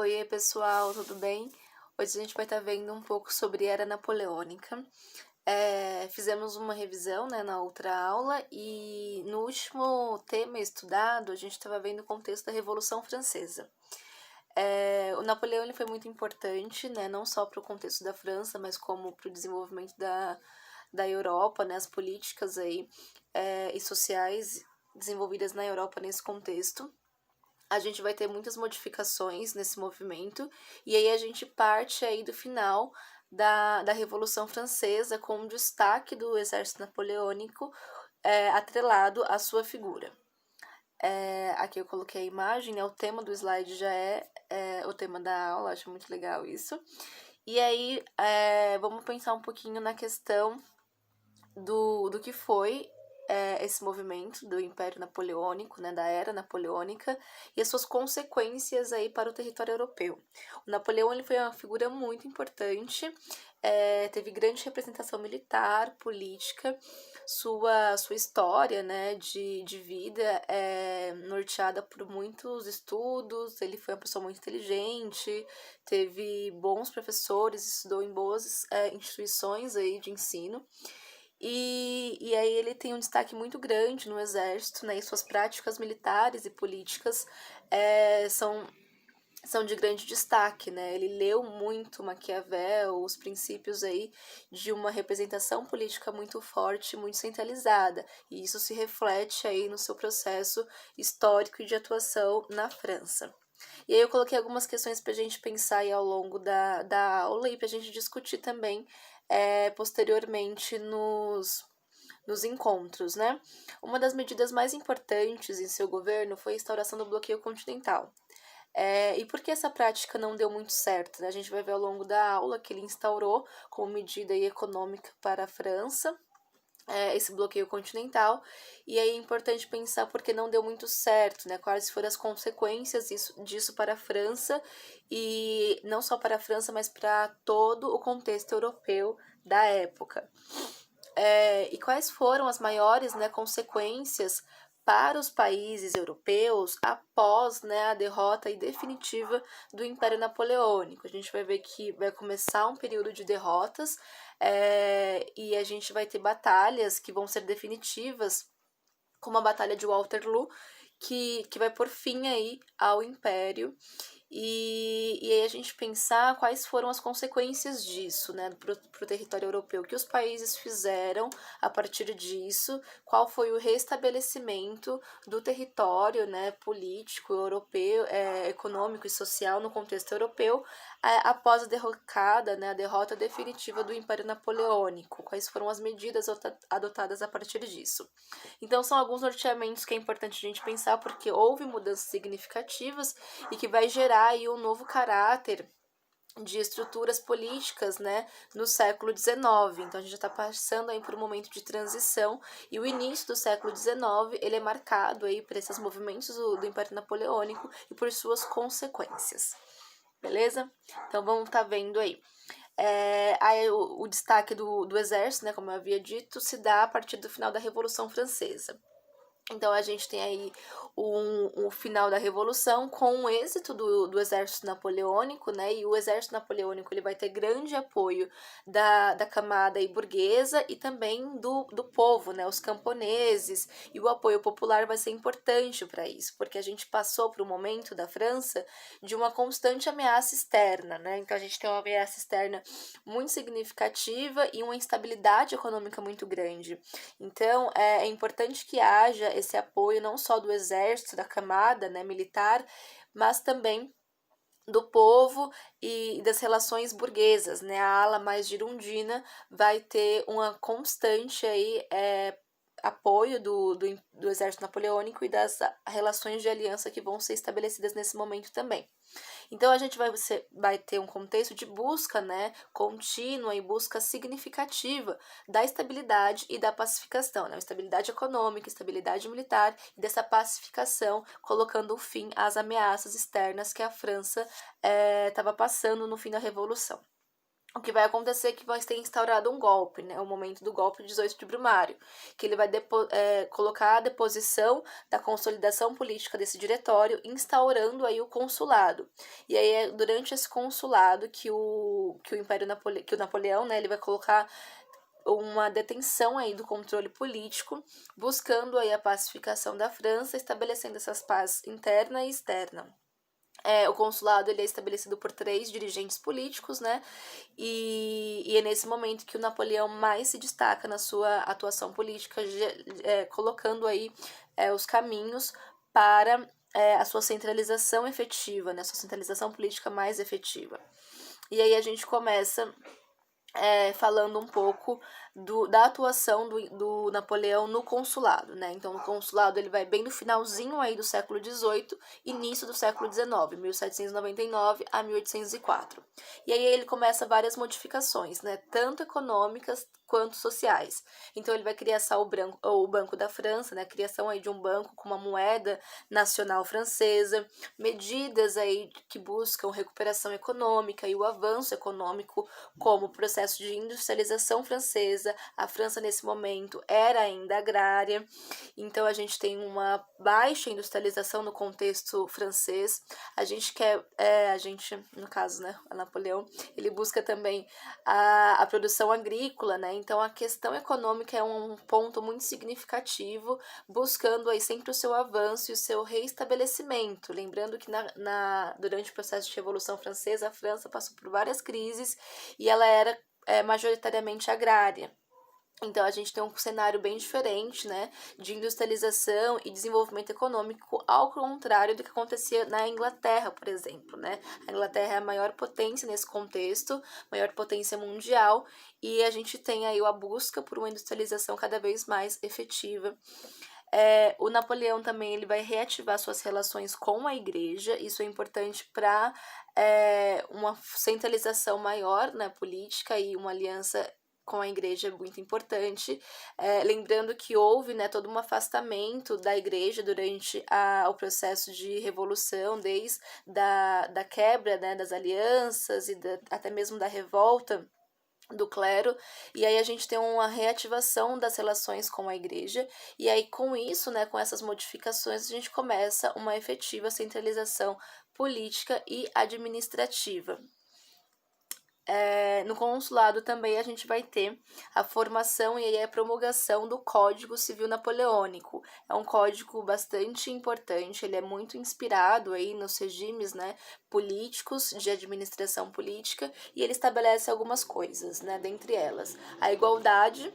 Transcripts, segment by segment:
Oiê, pessoal, tudo bem? Hoje a gente vai estar vendo um pouco sobre a Era Napoleônica. Fizemos uma revisão, né, na outra aula e no último tema estudado a gente estava vendo o contexto da Revolução Francesa. O Napoleão ele foi muito importante, né, não só para o contexto da França, mas como para o desenvolvimento da Europa, né, as políticas aí, e sociais desenvolvidas na Europa nesse contexto. A gente vai ter muitas modificações nesse movimento, e aí a gente parte aí do final da Revolução Francesa com o destaque do exército napoleônico atrelado à sua figura. Aqui eu coloquei a imagem, né? O tema do slide já é o tema da aula, acho muito legal isso. E aí, vamos pensar um pouquinho na questão do que foi esse movimento do Império Napoleônico, né, da Era Napoleônica, e as suas consequências aí para o território europeu. O Napoleão ele foi uma figura muito importante, teve grande representação militar, política, sua história, né, de vida norteada por muitos estudos. Ele foi uma pessoa muito inteligente, teve bons professores, estudou em boas instituições aí de ensino. E aí ele tem um destaque muito grande no exército, né? E suas práticas militares e políticas são de grande destaque, né? Ele leu muito Maquiavel, os princípios aí de uma representação política muito forte, muito centralizada. E isso se reflete aí no seu processo histórico e de atuação na França. E aí eu coloquei algumas questões para a gente pensar aí ao longo da aula e para a gente discutir também posteriormente nos encontros, né? Uma das medidas mais importantes em seu governo foi a instauração do bloqueio continental. E por que essa prática não deu muito certo? Né? A gente vai ver ao longo da aula que ele instaurou como medida econômica para a França, esse bloqueio continental, e aí é importante pensar porque não deu muito certo, né? Quais foram as consequências disso para a França, e não só para a França, mas para todo o contexto europeu da época. E quais foram as maiores, né, consequências para os países europeus após, né, a derrota definitiva do Império Napoleônico. A gente vai ver que vai começar um período de derrotas, e a gente vai ter batalhas que vão ser definitivas, como a Batalha de Waterloo, que vai por fim aí ao Império. E aí a gente pensar quais foram as consequências disso, né, para o território europeu, o que os países fizeram a partir disso, qual foi o restabelecimento do território, né, político europeu, econômico e social no contexto europeu, após a derrocada, né, a derrota definitiva do Império Napoleônico, quais foram as medidas adotadas a partir disso. Então são alguns norteamentos que é importante a gente pensar, porque houve mudanças significativas e que vai gerar aí um novo caráter de estruturas políticas, né, no século XIX. Então a gente já está passando aí por um momento de transição, e o início do século XIX ele é marcado aí por esses movimentos do Império Napoleônico e por suas consequências. Beleza? Então vamos estar vendo aí. Aí o destaque do exército, né, como eu havia dito, se dá a partir do final da Revolução Francesa. Então a gente tem aí o final da Revolução com o êxito do exército napoleônico, né? E o exército napoleônico ele vai ter grande apoio da camada aí burguesa e também do povo, né? Os camponeses, e o apoio popular vai ser importante para isso, porque a gente passou por um momento da França de uma constante ameaça externa, né? Então a gente tem uma ameaça externa muito significativa e uma instabilidade econômica muito grande. Então é importante que haja esse apoio não só do exército, da camada, né, militar, mas também do povo e das relações burguesas, né? A ala mais girondina vai ter uma constante aí, apoio do exército napoleônico e das relações de aliança que vão ser estabelecidas nesse momento também. Então a gente vai ter um contexto de busca, né, contínua e busca significativa da estabilidade e da pacificação, né, estabilidade econômica, estabilidade militar e dessa pacificação, colocando fim às ameaças externas que a França estava passando no fim da Revolução. o que vai acontecer é que vai ter instaurado um golpe, né? O momento do golpe de 18 de Brumário, que ele vai colocar a deposição da consolidação política desse diretório, instaurando aí o consulado. E aí é durante esse consulado que o Napoleão, né, ele vai colocar uma detenção aí do controle político, buscando aí a pacificação da França, estabelecendo essas paz interna e externa. O consulado ele é estabelecido por 3 dirigentes políticos, né? E é nesse momento que o Napoleão mais se destaca na sua atuação política, colocando aí os caminhos para a sua centralização efetiva, né? A sua centralização política mais efetiva. E aí a gente começa falando um pouco da atuação do Napoleão no consulado, né? Então, o consulado ele vai bem no finalzinho aí do século XVIII, início do século XIX, 1799 a 1804. E aí ele começa várias modificações, né? Tanto econômicas quanto sociais. Então, ele vai criar o Banco da França, né? A criação aí de um banco com uma moeda nacional francesa, medidas aí que buscam recuperação econômica e o avanço econômico, como o processo de industrialização francesa. A França, nesse momento, era ainda agrária, então a gente tem uma baixa industrialização no contexto francês. No caso, né, a Napoleão, ele busca também a produção agrícola, né? Então, a questão econômica é um ponto muito significativo, buscando aí sempre o seu avanço e o seu reestabelecimento. Lembrando que durante o processo de Revolução Francesa, a França passou por várias crises e ela era majoritariamente agrária. Então, a gente tem um cenário bem diferente, né, de industrialização e desenvolvimento econômico, ao contrário do que acontecia na Inglaterra, por exemplo, né? A Inglaterra é a maior potência nesse contexto, maior potência mundial, e a gente tem aí a busca por uma industrialização cada vez mais efetiva. O Napoleão também ele vai reativar suas relações com a igreja, isso é importante para uma centralização maior na política e uma aliança com a igreja é muito importante, lembrando que houve, né, todo um afastamento da igreja durante o processo de revolução, desde da quebra, né, das alianças e até mesmo da revolta do clero, e aí a gente tem uma reativação das relações com a igreja, e aí com isso, né, com essas modificações, a gente começa uma efetiva centralização política e administrativa. No consulado também a gente vai ter a formação e a promulgação do Código Civil Napoleônico. É um código bastante importante, ele é muito inspirado aí nos regimes, né, políticos, de administração política, e ele estabelece algumas coisas, né, dentre elas a igualdade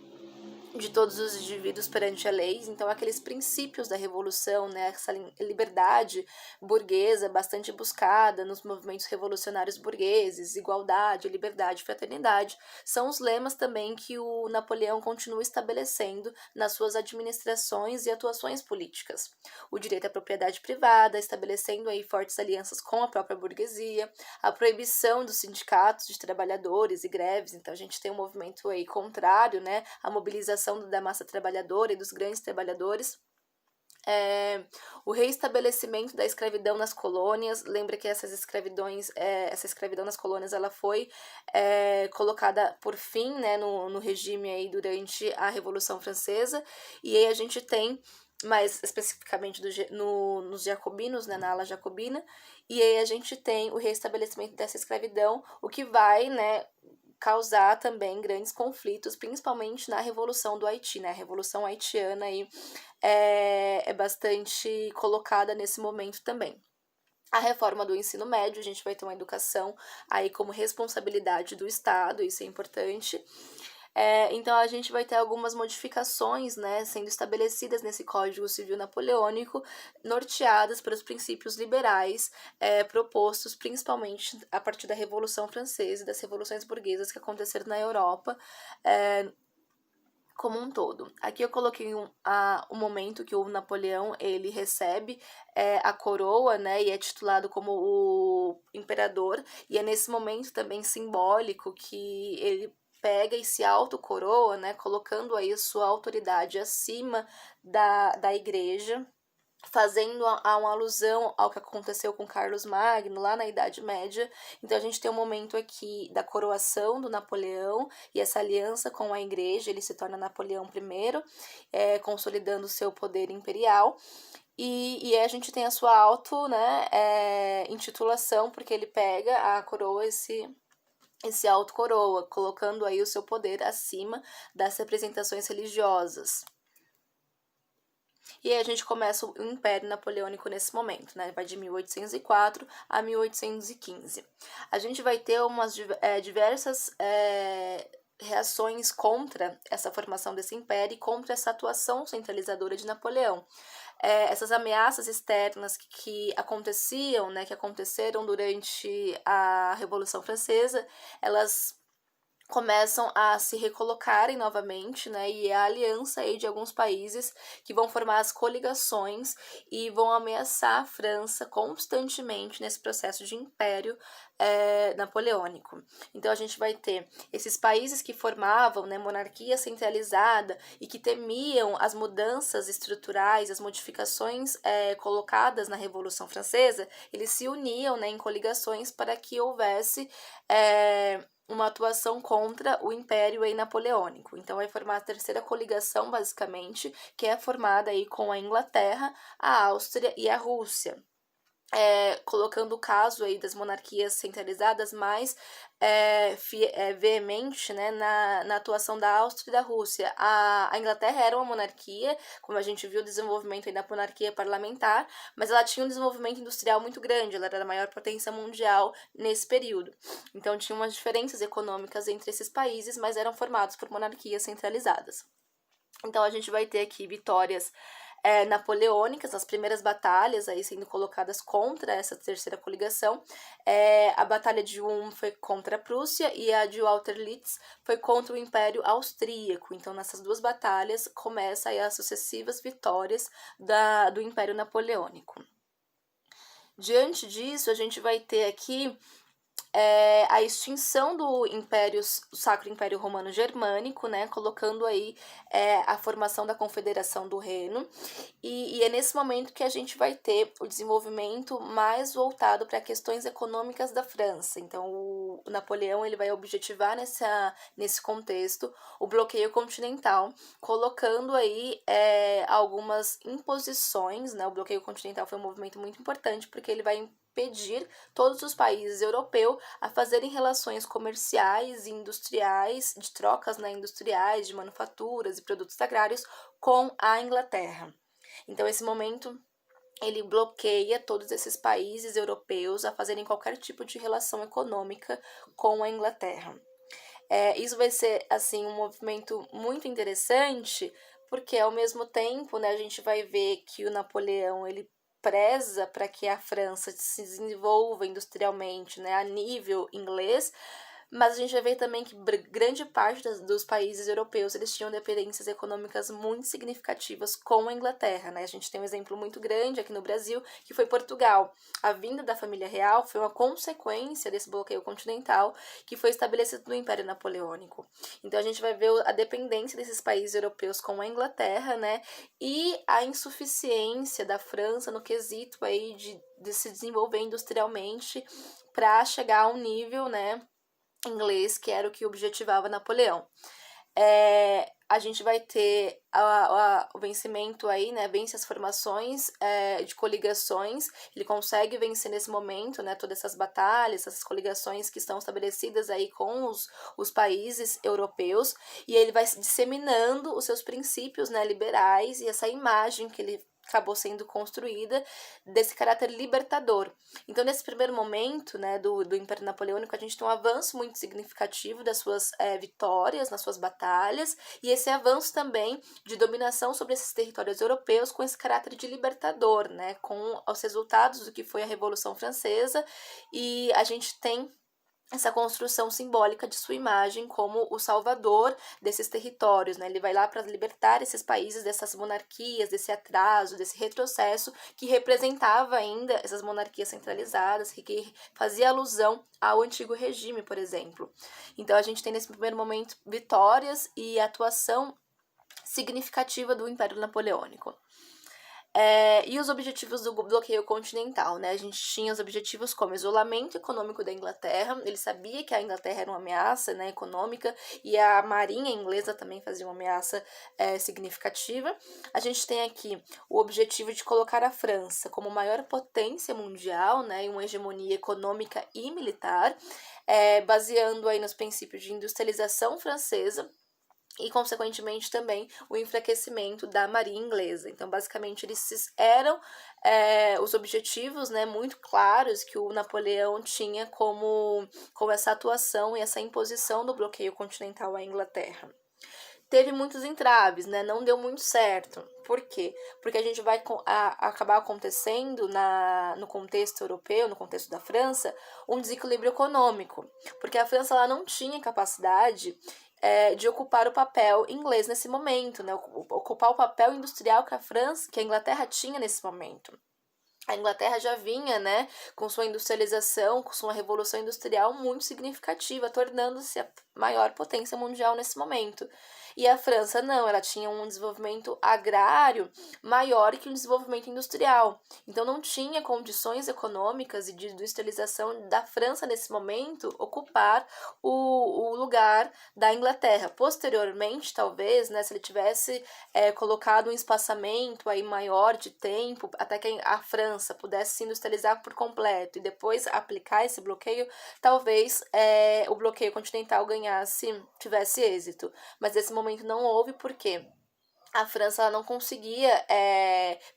de todos os indivíduos perante a lei, então aqueles princípios da revolução, né, essa liberdade burguesa bastante buscada nos movimentos revolucionários burgueses, igualdade, liberdade, fraternidade, são os lemas também que o Napoleão continua estabelecendo nas suas administrações e atuações políticas. O direito à propriedade privada, estabelecendo aí fortes alianças com a própria burguesia, a proibição dos sindicatos de trabalhadores e greves, então a gente tem um movimento aí contrário, né, à mobilização da massa trabalhadora e dos grandes trabalhadores. O reestabelecimento da escravidão nas colônias. Lembra que essa escravidão nas colônias ela foi colocada por fim, né, no regime aí durante a Revolução Francesa, e aí a gente tem mais especificamente nos jacobinos, né, na ala jacobina, e aí a gente tem o reestabelecimento dessa escravidão, o que vai, né, causar também grandes conflitos, principalmente na Revolução do Haiti, né? A Revolução Haitiana aí é bastante colocada nesse momento também. A reforma do ensino médio, a gente vai ter uma educação aí como responsabilidade do Estado, isso é importante. Então, a gente vai ter algumas modificações, né, sendo estabelecidas nesse Código Civil Napoleônico, norteadas pelos princípios liberais propostos principalmente a partir da Revolução Francesa e das revoluções burguesas que aconteceram na Europa como um todo. Aqui eu coloquei o momento que o Napoleão ele recebe a coroa, né, e é titulado como o imperador, e é nesse momento também simbólico que ele pega e se autocoroa, né, colocando aí a sua autoridade acima da igreja, fazendo uma alusão ao que aconteceu com Carlos Magno lá na Idade Média. Então a gente tem um momento aqui da coroação do Napoleão e essa aliança com a igreja, ele se torna Napoleão I, consolidando o seu poder imperial. E a gente tem a sua intitulação, porque ele pega a coroa, esse auto-coroa, colocando aí o seu poder acima das representações religiosas. E aí a gente começa o Império Napoleônico nesse momento, né? Vai de 1804 a 1815. A gente vai ter diversas reações contra essa formação desse império e contra essa atuação centralizadora de Napoleão. Essas ameaças externas que aconteciam, né, que aconteceram durante a Revolução Francesa, elas começam a se recolocarem novamente, né, e a aliança aí de alguns países que vão formar as coligações e vão ameaçar a França constantemente nesse processo de império napoleônico. Então a gente vai ter esses países que formavam, né, monarquia centralizada e que temiam as mudanças estruturais, as modificações colocadas na Revolução Francesa, eles se uniam, né, em coligações para que houvesse uma atuação contra o Império aí napoleônico. Então vai formar a terceira coligação, basicamente, que é formada aí com a Inglaterra, a Áustria e a Rússia. Colocando o caso aí das monarquias centralizadas mais veemente, né, na atuação da Áustria e da Rússia. A Inglaterra era uma monarquia, como a gente viu o desenvolvimento aí da monarquia parlamentar, mas ela tinha um desenvolvimento industrial muito grande, ela era a maior potência mundial nesse período. Então tinha umas diferenças econômicas entre esses países, mas eram formados por monarquias centralizadas. Então a gente vai ter aqui vitórias napoleônicas, as primeiras batalhas aí sendo colocadas contra essa terceira coligação. A Batalha de Ulm foi contra a Prússia e a de Austerlitz foi contra o Império Austríaco. Então, nessas duas batalhas, começa aí as sucessivas vitórias do Império Napoleônico. Diante disso, a gente vai ter aqui a extinção do Sacro Império Romano Germânico, né, colocando aí a formação da Confederação do Reno, e é nesse momento que a gente vai ter o desenvolvimento mais voltado para questões econômicas da França. Então, o Napoleão ele vai objetivar nesse contexto o bloqueio continental, colocando aí algumas imposições, né, o bloqueio continental foi um movimento muito importante, porque ele vai impedir todos os países europeus a fazerem relações comerciais e industriais, de trocas, né, industriais, de manufaturas e produtos agrários com a Inglaterra. Então, esse momento, ele bloqueia todos esses países europeus a fazerem qualquer tipo de relação econômica com a Inglaterra. Isso vai ser, assim, um movimento muito interessante, porque, ao mesmo tempo, né, a gente vai ver que o Napoleão, ele preza para que a França se desenvolva industrialmente, né, a nível inglês, mas a gente vai ver também que grande parte dos países europeus eles tinham dependências econômicas muito significativas com a Inglaterra, né? A gente tem um exemplo muito grande aqui no Brasil, que foi Portugal. A vinda da família real foi uma consequência desse bloqueio continental que foi estabelecido no Império Napoleônico. Então a gente vai ver a dependência desses países europeus com a Inglaterra, né? E a insuficiência da França no quesito aí de se desenvolver industrialmente para chegar a um nível, né, inglês, que era o que objetivava Napoleão. A gente vai ter o vencimento aí, né, vence as formações de coligações, ele consegue vencer nesse momento, né, todas essas batalhas, essas coligações que estão estabelecidas aí com os países europeus, e ele vai disseminando os seus princípios, né, liberais, e essa imagem que ele acabou sendo construída desse caráter libertador. Então, nesse primeiro momento, né, do Império Napoleônico, a gente tem um avanço muito significativo das suas vitórias nas suas batalhas, e esse avanço também de dominação sobre esses territórios europeus com esse caráter de libertador, né, com os resultados do que foi a Revolução Francesa, e a gente tem essa construção simbólica de sua imagem como o salvador desses territórios, né? Ele vai lá para libertar esses países dessas monarquias, desse atraso, desse retrocesso que representava ainda essas monarquias centralizadas, que fazia alusão ao antigo regime, por exemplo. Então, a gente tem nesse primeiro momento vitórias e atuação significativa do Império Napoleônico. E os objetivos do bloqueio continental, né? A gente tinha os objetivos como isolamento econômico da Inglaterra, ele sabia que a Inglaterra era uma ameaça, né, econômica, e a marinha inglesa também fazia uma ameaça significativa. A gente tem aqui o objetivo de colocar a França como maior potência mundial, né, em uma hegemonia econômica e militar, baseando aí nos princípios de industrialização francesa, e, consequentemente, também o enfraquecimento da marinha inglesa. Então, basicamente, eles eram os objetivos, né, muito claros que o Napoleão tinha como essa atuação e essa imposição do bloqueio continental à Inglaterra. Teve muitos entraves, né? Não deu muito certo. Por quê? Porque a gente vai acabar acontecendo no contexto europeu, no contexto da França, um desequilíbrio econômico. Porque a França ela não tinha capacidade de ocupar o papel inglês nesse momento, né? Ocupar o papel industrial que a Inglaterra tinha nesse momento. A Inglaterra já vinha, né, com sua industrialização, com sua revolução industrial muito significativa, tornando-se a maior potência mundial nesse momento. E a França não, ela tinha um desenvolvimento agrário maior que um desenvolvimento industrial. Então não tinha condições econômicas e de industrialização da França nesse momento ocupar o lugar da Inglaterra. Posteriormente, talvez, né, se ele tivesse colocado um espaçamento aí maior de tempo, até que a França pudesse se industrializar por completo e depois aplicar esse bloqueio, talvez o bloqueio continental tivesse êxito. Mas nesse momento não houve, porque a França ela não conseguia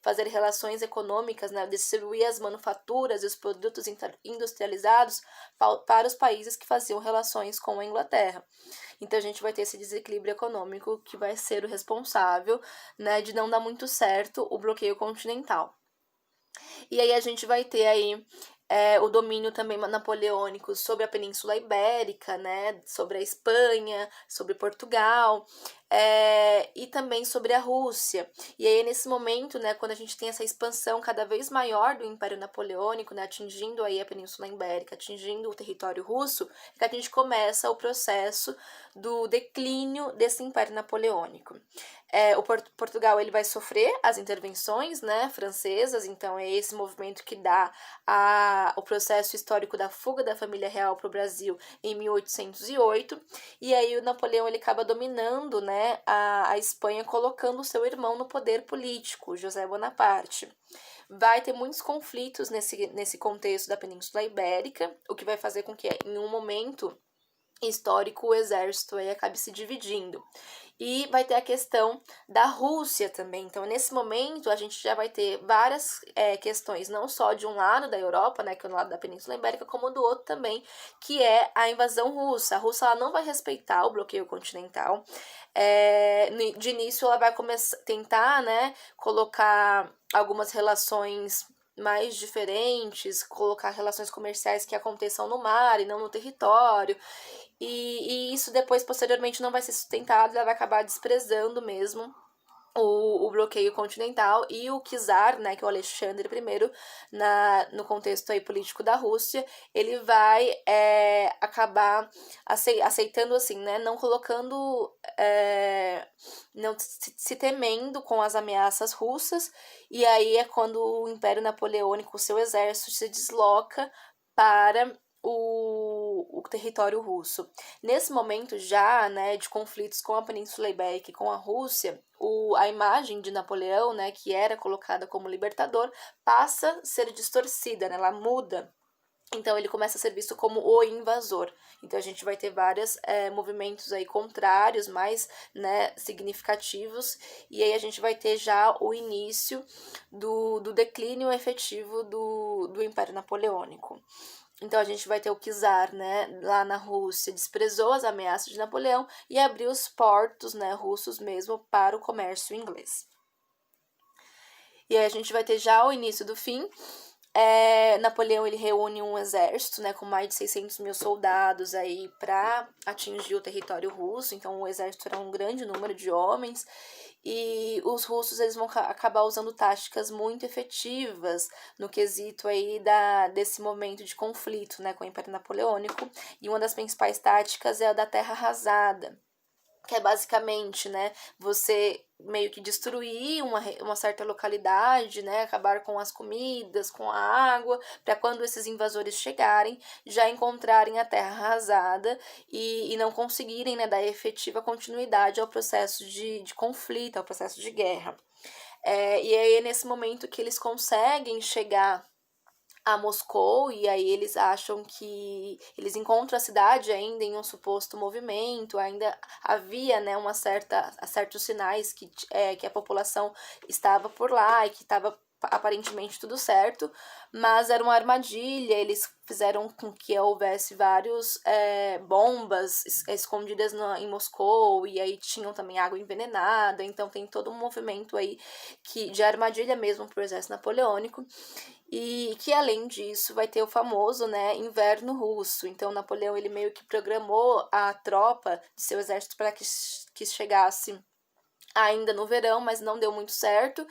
fazer relações econômicas, né, distribuir as manufaturas e os produtos industrializados para os países que faziam relações com a Inglaterra. Então a gente vai ter esse desequilíbrio econômico que vai ser o responsável, né, de não dar muito certo o bloqueio continental. E aí a gente vai ter aí o domínio também napoleônico sobre a Península Ibérica, né, sobre a Espanha, sobre Portugal, e também sobre a Rússia. E aí, nesse momento, né, quando a gente tem essa expansão cada vez maior do Império Napoleônico, né, atingindo aí a Península Ibérica, atingindo o território russo, é que a gente começa o processo do declínio desse Império Napoleônico. Portugal ele vai sofrer as intervenções, né, francesas, então é esse movimento que dá o processo histórico da fuga da família real para o Brasil em 1808, e aí o Napoleão ele acaba dominando, né, a Espanha, colocando o seu irmão no poder político, José Bonaparte. Vai ter muitos conflitos nesse contexto da Península Ibérica, o que vai fazer com que em um momento histórico o exército aí acabe se dividindo. E vai ter a questão da Rússia também. Então, nesse momento, a gente já vai ter várias questões, não só de um lado da Europa, né, que é o lado da Península Ibérica, como do outro também, que é a invasão russa. A Rússia ela não vai respeitar o bloqueio continental. De início, ela vai tentar, né, colocar algumas relações mais diferentes, colocar relações comerciais que aconteçam no mar e não no território. E isso depois, posteriormente, não vai ser sustentado, ela vai acabar desprezando mesmo o bloqueio continental, e o czar, né, que é o Alexandre I, no contexto aí político da Rússia, ele vai acabar aceitando assim, né, não colocando, não se temendo com as ameaças russas, e aí é quando o Império Napoleônico, o seu exército, se desloca para o território russo. Nesse momento já, né, de conflitos com a Península Ibérica e com a Rússia, a imagem de Napoleão, né, que era colocada como libertador, passa a ser distorcida, né, ela muda. Então ele começa a ser visto como o invasor. Então a gente vai ter vários movimentos aí contrários, mais, né, significativos, e aí a gente vai ter já o início do declínio efetivo do Império Napoleônico. Então a gente vai ter o czar, né, lá na Rússia, desprezou as ameaças de Napoleão e abriu os portos, né, russos mesmo, para o comércio inglês. E aí a gente vai ter já o início do fim. Napoleão ele reúne um exército, né, com mais de 600 mil soldados aí para atingir o território russo. Então o exército era um grande número de homens, e os russos eles vão acabar usando táticas muito efetivas no quesito aí desse momento de conflito, né, com o Império Napoleônico, e uma das principais táticas é a da terra arrasada. que é basicamente, né, você meio que destruir uma certa localidade, né, acabar com as comidas, com a água, para quando esses invasores chegarem, já encontrarem a terra arrasada e não conseguirem, né, dar efetiva continuidade ao processo de conflito, ao processo de guerra. E aí é nesse momento que eles conseguem chegar a Moscou, e aí eles acham que eles encontram a cidade ainda em um suposto movimento, ainda havia, né, certos sinais que a população estava por lá e que estava aparentemente tudo certo, mas era uma armadilha, eles fizeram com que houvesse vários bombas escondidas em Moscou, e aí tinham também água envenenada, então tem todo um movimento aí de armadilha mesmo para o exército napoleônico. E que além disso vai ter o famoso, né, inverno russo. Então Napoleão ele meio que programou a tropa de seu exército para que chegasse ainda no verão, mas não deu muito certo.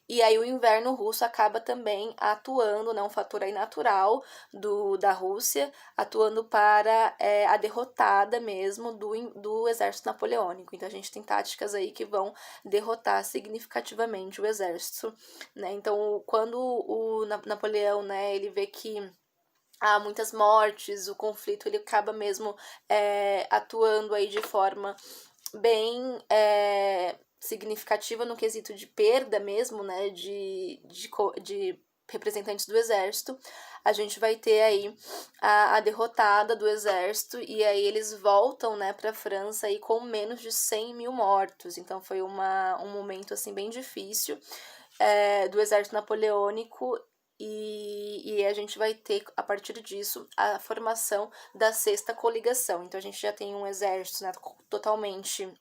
E aí o inverno russo acaba também atuando, né, um fator aí natural da Rússia, atuando para a derrotada mesmo do exército napoleônico. Então a gente tem táticas aí que vão derrotar significativamente o exército, né? Então quando o Napoleão, né, ele vê que há muitas mortes, o conflito ele acaba mesmo atuando aí de forma bem significativa no quesito de perda mesmo, né, de representantes do exército. A gente vai ter aí a derrotada do exército, e aí eles voltam, né, para a França aí com menos de 100 mil mortos. Então foi um momento assim bem difícil do exército napoleônico. E a gente vai ter, a partir disso, a formação da sexta coligação. Então a gente já tem um exército, né, totalmente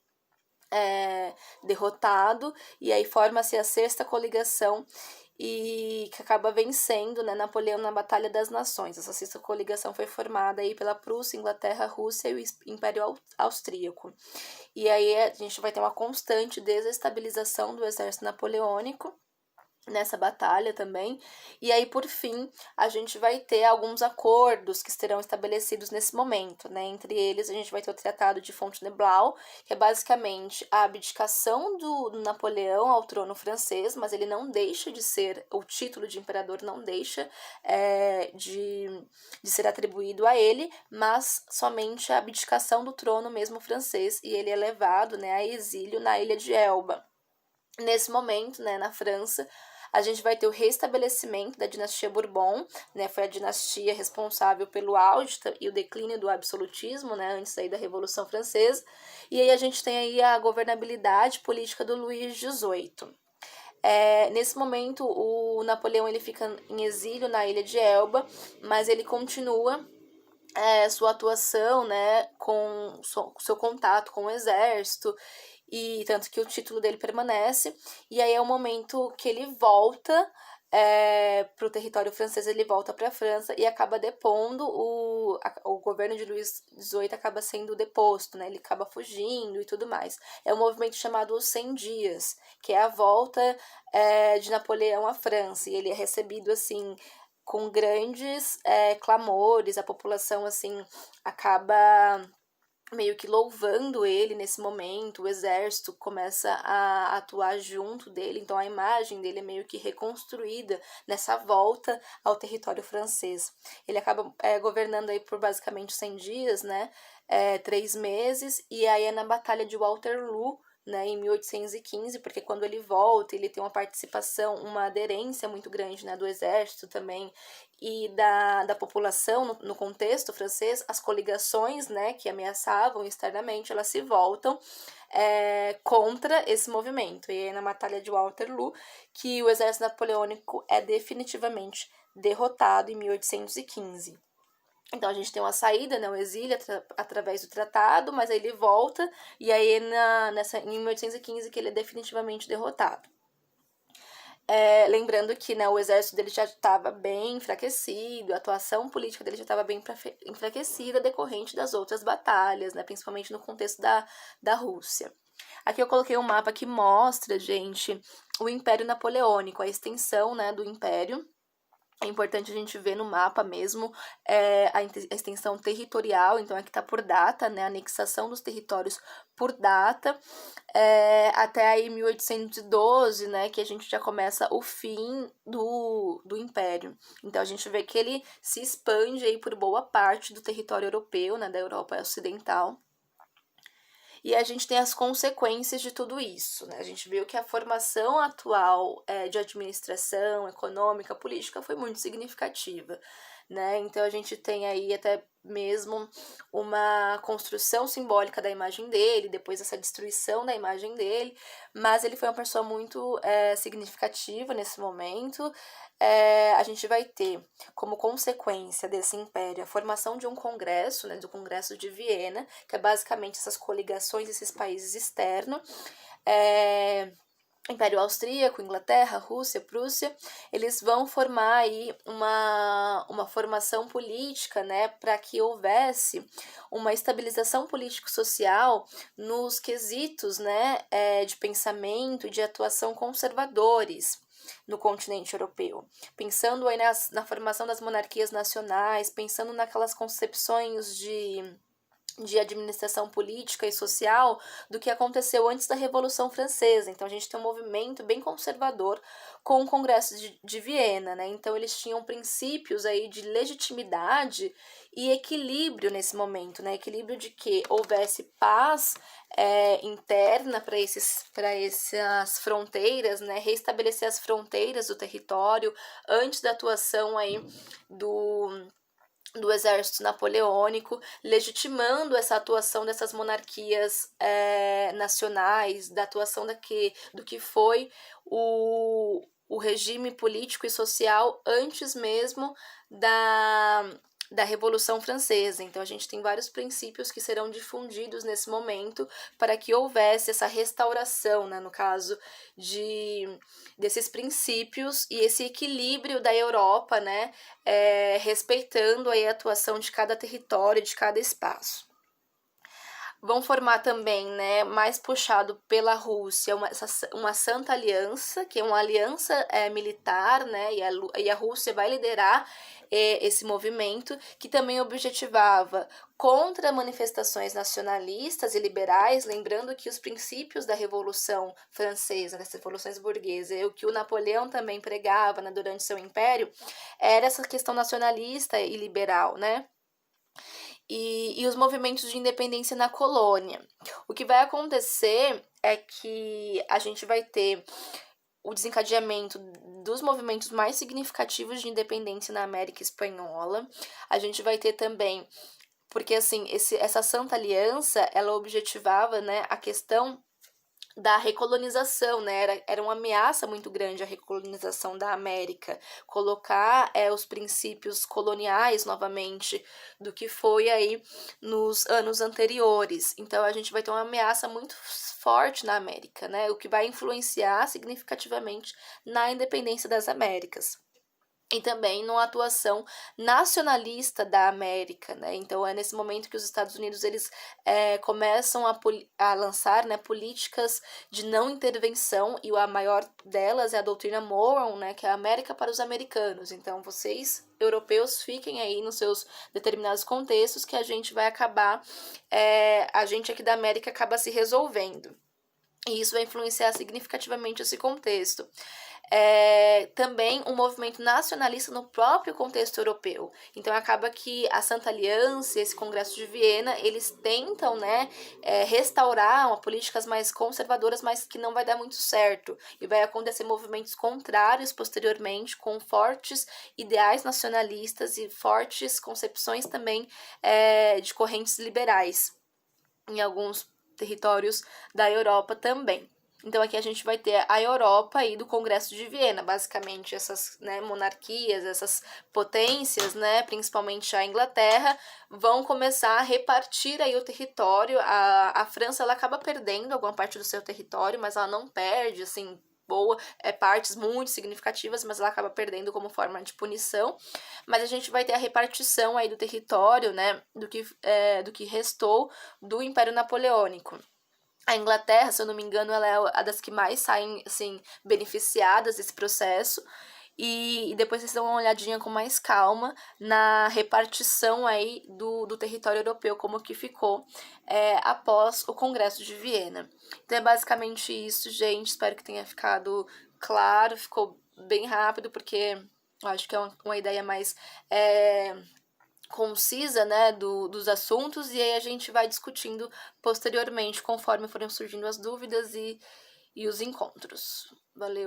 derrotado, e aí forma-se a sexta coligação e que acaba vencendo, né, Napoleão na Batalha das Nações. Essa sexta coligação foi formada aí pela Prússia, Inglaterra, Rússia e o Império Austríaco. E aí a gente vai ter uma constante desestabilização do exército napoleônico nessa batalha também. E aí, por fim, a gente vai ter alguns acordos que serão estabelecidos nesse momento, né? Entre eles, a gente vai ter o Tratado de Fontainebleau, que é basicamente a abdicação do Napoleão ao trono francês, mas ele não deixa de ser, o título de imperador não deixa de ser atribuído a ele, mas somente a abdicação do trono mesmo francês, e ele é levado, né, a exílio na ilha de Elba. Nesse momento, né, na França, a gente vai ter o restabelecimento da dinastia Bourbon, né, foi a dinastia responsável pelo auge e o declínio do absolutismo, né, antes aí da Revolução Francesa, e aí a gente tem aí a governabilidade política do Luís XVIII. Nesse momento, o Napoleão ele fica em exílio na ilha de Elba, mas ele continua sua atuação, né, com seu contato com o exército, e tanto que o título dele permanece, e aí é o momento que ele volta para o território francês, ele volta para a França e acaba depondo, o governo de Luís XVIII acaba sendo deposto, né, ele acaba fugindo e tudo mais. É um movimento chamado Os 100 Dias, que é a volta de Napoleão à França, e ele é recebido, assim, com grandes clamores, a população, assim, acaba meio que louvando ele nesse momento, o exército começa a atuar junto dele, então a imagem dele é meio que reconstruída nessa volta ao território francês. Ele acaba governando aí por basicamente 100 dias, né, 3 meses, e aí é na Batalha de Waterloo, né, em 1815, porque quando ele volta, ele tem uma participação, uma aderência muito grande, né, do exército também e da população no contexto francês. As coligações, né, que ameaçavam externamente, elas se voltam contra esse movimento. E é na Batalha de Waterloo que o exército napoleônico é definitivamente derrotado em 1815. Então a gente tem uma saída, né, o exílio através do tratado, mas aí ele volta, e aí em 1815 que ele é definitivamente derrotado. Lembrando que, né, o exército dele já estava bem enfraquecido, a atuação política dele já estava bem enfraquecida, decorrente das outras batalhas, né, principalmente no contexto da Rússia. Aqui eu coloquei um mapa que mostra, gente, o Império Napoleônico, a extensão, né, do Império. É importante a gente ver no mapa mesmo a extensão territorial, então aqui está por data, né, a anexação dos territórios por data, até aí 1812, né, que a gente já começa o fim do Império. Então a gente vê que ele se expande aí por boa parte do território europeu, né, da Europa Ocidental. E a gente tem as consequências de tudo isso, né? A gente viu que a formação atual de administração econômica, política foi muito significativa, né? Então a gente tem aí até mesmo uma construção simbólica da imagem dele, depois essa destruição da imagem dele, mas ele foi uma pessoa muito significativa nesse momento. A gente vai ter como consequência desse império a formação de um congresso, né, do Congresso de Viena, que é basicamente essas coligações desses países externos, Império Austríaco, Inglaterra, Rússia, Prússia, eles vão formar aí uma formação política, né, para que houvesse uma estabilização político-social nos quesitos, né, de pensamento e de atuação conservadores no continente europeu, pensando aí na formação das monarquias nacionais, pensando naquelas concepções de administração política e social do que aconteceu antes da Revolução Francesa. Então a gente tem um movimento bem conservador com o Congresso de Viena, né? Então eles tinham princípios aí de legitimidade e equilíbrio nesse momento, né? Equilíbrio de que houvesse paz interna para essas fronteiras, né? Restabelecer as fronteiras do território antes da atuação aí do exército napoleônico, legitimando essa atuação dessas monarquias nacionais, da atuação do que foi o regime político e social antes mesmo da Revolução Francesa. Então, a gente tem vários princípios que serão difundidos nesse momento para que houvesse essa restauração, né, no caso desses princípios e esse equilíbrio da Europa, né, respeitando aí a atuação de cada território, de cada espaço. Vão formar também, né, mais puxado pela Rússia, uma Santa Aliança, que é uma aliança militar, né, e a Rússia vai liderar esse movimento, que também objetivava contra manifestações nacionalistas e liberais, lembrando que os princípios da Revolução Francesa, das revoluções burguesas, e o que o Napoleão também pregava, né, durante seu império, era essa questão nacionalista e liberal, né? E os movimentos de independência na colônia. O que vai acontecer é que a gente vai ter o desencadeamento dos movimentos mais significativos de independência na América Espanhola. A gente vai ter também, porque assim, essa Santa Aliança, ela objetivava, né, a questão da recolonização, né? Era uma ameaça muito grande a recolonização da América, colocar os princípios coloniais novamente do que foi aí nos anos anteriores. Então a gente vai ter uma ameaça muito forte na América, né? O que vai influenciar significativamente na independência das Américas. E também numa atuação nacionalista da América, né? Então é nesse momento que os Estados Unidos eles começam a lançar, né, políticas de não intervenção, e a maior delas é a doutrina Monroe, né, que é a América para os americanos. Então vocês europeus fiquem aí nos seus determinados contextos que a gente vai acabar, a gente aqui da América acaba se resolvendo. E isso vai influenciar significativamente esse contexto. Também um movimento nacionalista no próprio contexto europeu. Então acaba que a Santa Aliança, esse Congresso de Viena, eles tentam, né, restaurar políticas mais conservadoras, mas que não vai dar muito certo. E vai acontecer movimentos contrários posteriormente, com fortes ideais nacionalistas e fortes concepções também de correntes liberais em alguns territórios da Europa também. Então aqui a gente vai ter a Europa aí do Congresso de Viena, basicamente essas, né, monarquias, essas potências, né, principalmente a Inglaterra, vão começar a repartir aí o território. A França ela acaba perdendo alguma parte do seu território, mas ela não perde, assim, partes muito significativas, mas ela acaba perdendo como forma de punição. Mas a gente vai ter a repartição aí do território, né, do que restou do Império Napoleônico. A Inglaterra, se eu não me engano, ela é a das que mais saem, assim, beneficiadas desse processo. e depois vocês dão uma olhadinha com mais calma na repartição aí do território europeu, como que ficou após o Congresso de Viena. Então é basicamente isso, gente. Espero que tenha ficado claro, ficou bem rápido, porque eu acho que é uma ideia mais concisa, né, dos assuntos, e aí a gente vai discutindo posteriormente, conforme forem surgindo as dúvidas e os encontros. Valeu!